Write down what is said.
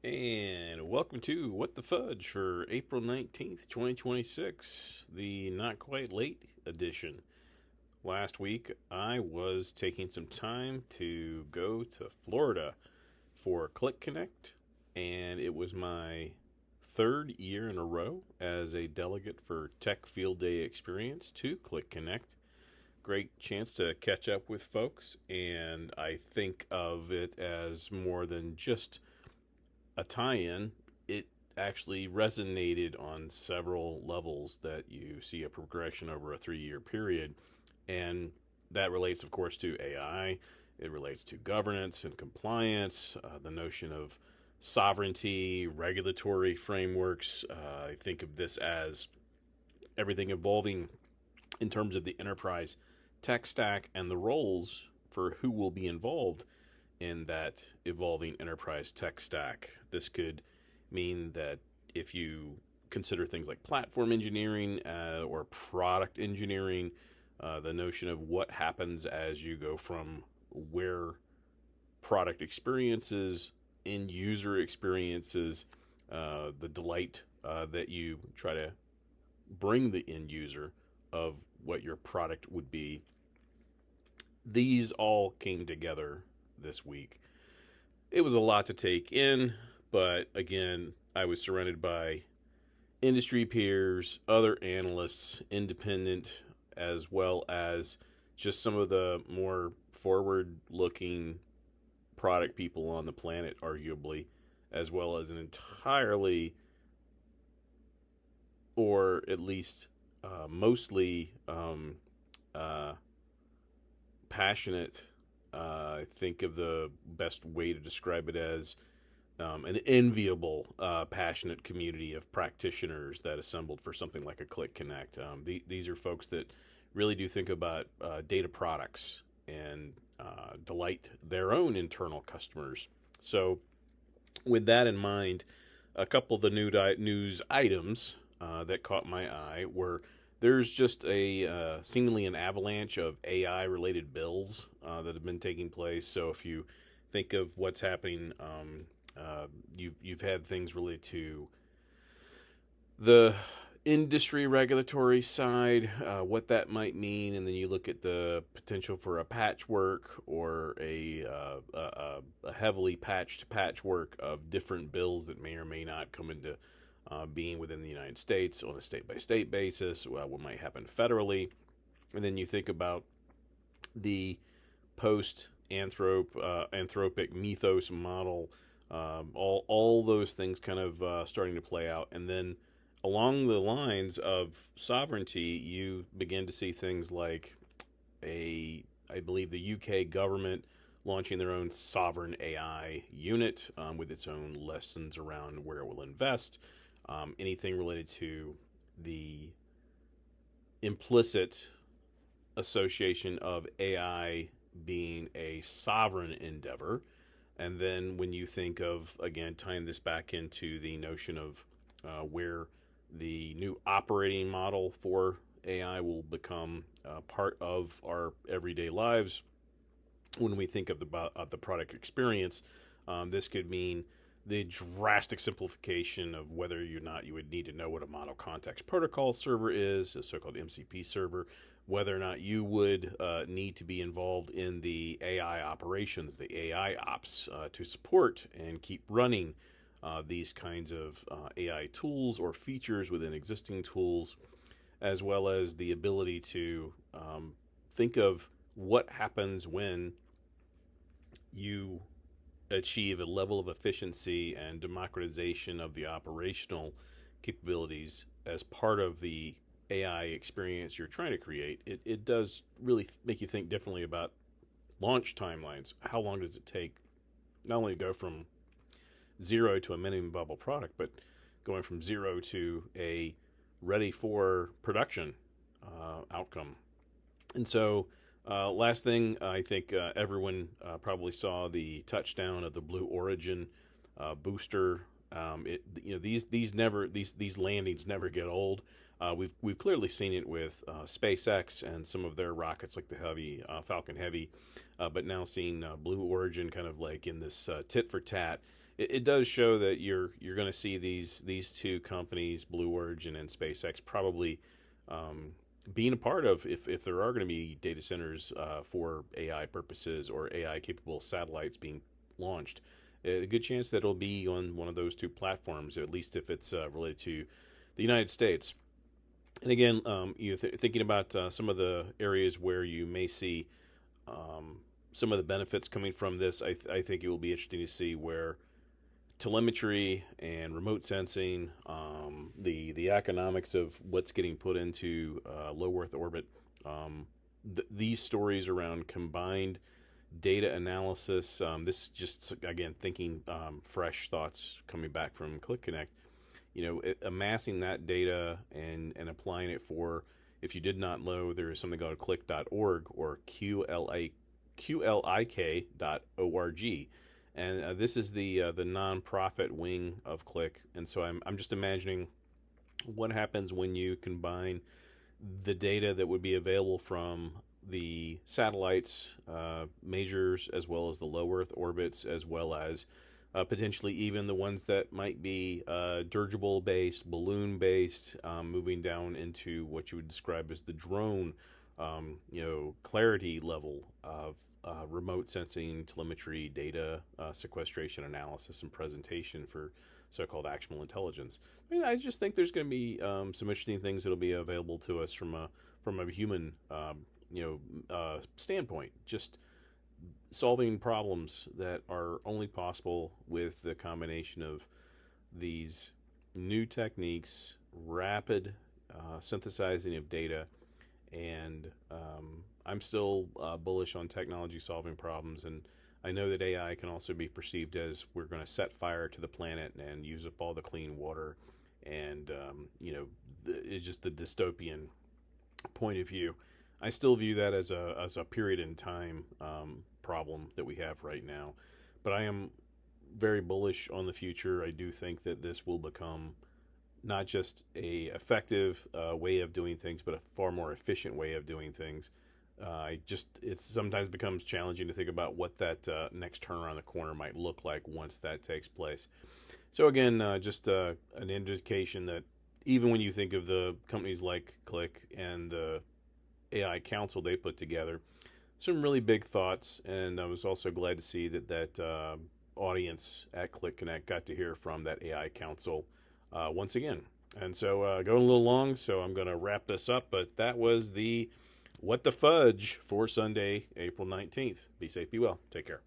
And welcome to What the Fudge for April 19th, 2026, the not quite late edition. Last week, I was taking some time to go to Florida for Qlik Connect, and it was my third year in a row as a delegate for Tech Field Day Experience to Qlik Connect. Great chance to catch up with folks, and I think of it as more than just a tie-in. It actually resonated on several levels that you see a progression over a 3-year period. And that relates, of course, to AI. It relates to governance and compliance, the notion of sovereignty, regulatory frameworks. I think of this as everything evolving in terms of the enterprise tech stack and the roles for who will be involved in that evolving enterprise tech stack. This could mean that if you consider things like platform engineering or product engineering, the notion of what happens as you go from where product experiences, end user experiences, the delight that you try to bring the end user of what your product would be. These all came together this week. It was a lot to take in, but again, I was surrounded by industry peers, other analysts, independent, as well as just some of the more forward looking product people on the planet, arguably, as well as an entirely, or at least mostly, passionate. I think of the best way to describe it as an enviable, passionate community of practitioners that assembled for something like a Qlik Connect. These are folks that really do think about data products and delight their own internal customers. So, with that in mind, a couple of the news items that caught my eye were there's just a seemingly an avalanche of AI related bills that have been taking place. So if you think of what's happening, you've had things related to the industry regulatory side, what that might mean, and then you look at the potential for a patchwork or a heavily patched patchwork of different bills that may or may not come into being within the United States on a state-by-state basis, what might happen federally. And then you think about the post-anthropic mythos model, all those things kind of starting to play out. And then along the lines of sovereignty, you begin to see things like I believe the UK government launching their own sovereign AI unit with its own lessons around where it will invest. Anything related to the implicit association of AI being a sovereign endeavor. And then when you think of, again, tying this back into the notion of where the new operating model for AI will become part of our everyday lives, when we think of the product experience, this could mean the drastic simplification of whether or not you would need to know what a model context protocol server is, a so-called MCP server, whether or not you would need to be involved in the AI operations, the AI ops, to support and keep running these kinds of AI tools or features within existing tools, as well as the ability to think of what happens when you achieve a level of efficiency and democratization of the operational capabilities as part of the AI experience you're trying to create. It does really make you think differently about launch timelines. How long does it take not only to go from zero to a minimum viable product, but going from zero to a ready for production outcome? And so last thing, I think everyone probably saw the touchdown of the Blue Origin booster. These landings never get old. We've clearly seen it with SpaceX and some of their rockets like the Falcon Heavy, but now seeing Blue Origin kind of like in this tit for tat. it does show that you're going to see these two companies, Blue Origin and SpaceX, probably being a part of, if there are going to be data centers for AI purposes or AI capable satellites being launched. A good chance that it'll be on one of those two platforms, at least if it's related to the United States. And again, thinking about some of the areas where you may see some of the benefits coming from this, I think it will be interesting to see where telemetry and remote sensing, the economics of what's getting put into low Earth orbit, these stories around combined data analysis. This just again thinking fresh thoughts coming back from Qlik. Amassing that data and applying it for, if you did not know, there is something called Qlik.org or Qlik.org, and this is the nonprofit wing of Qlik. And so I'm just imagining what happens when you combine the data that would be available from the satellites, majors, as well as the low Earth orbits, as well as potentially even the ones that might be dirigible based, balloon based, moving down into what you would describe as the drone, clarity level of remote sensing, telemetry, data sequestration, analysis, and presentation for so-called actionable intelligence. I just think there's going to be some interesting things that'll be available to us from a human standpoint. Just solving problems that are only possible with the combination of these new techniques, rapid synthesizing of data, and I'm still bullish on technology solving problems. And I know that AI can also be perceived as we're going to set fire to the planet and use up all the clean water, and it's just the dystopian point of view. I still view that as a period in time problem that we have right now, but I am very bullish on the future. I do think that this will become not just a effective way of doing things, but a far more efficient way of doing things. It sometimes becomes challenging to think about what that next turn around the corner might look like once that takes place. So again, just an indication that even when you think of the companies like Qlik and the AI council they put together, some really big thoughts. And I was also glad to see that audience at Qlik Connect got to hear from that AI council once again. And so going a little long, so I'm going to wrap this up. But that was the What the Fudge for Sunday, April 19th. Be safe, be well. Take care.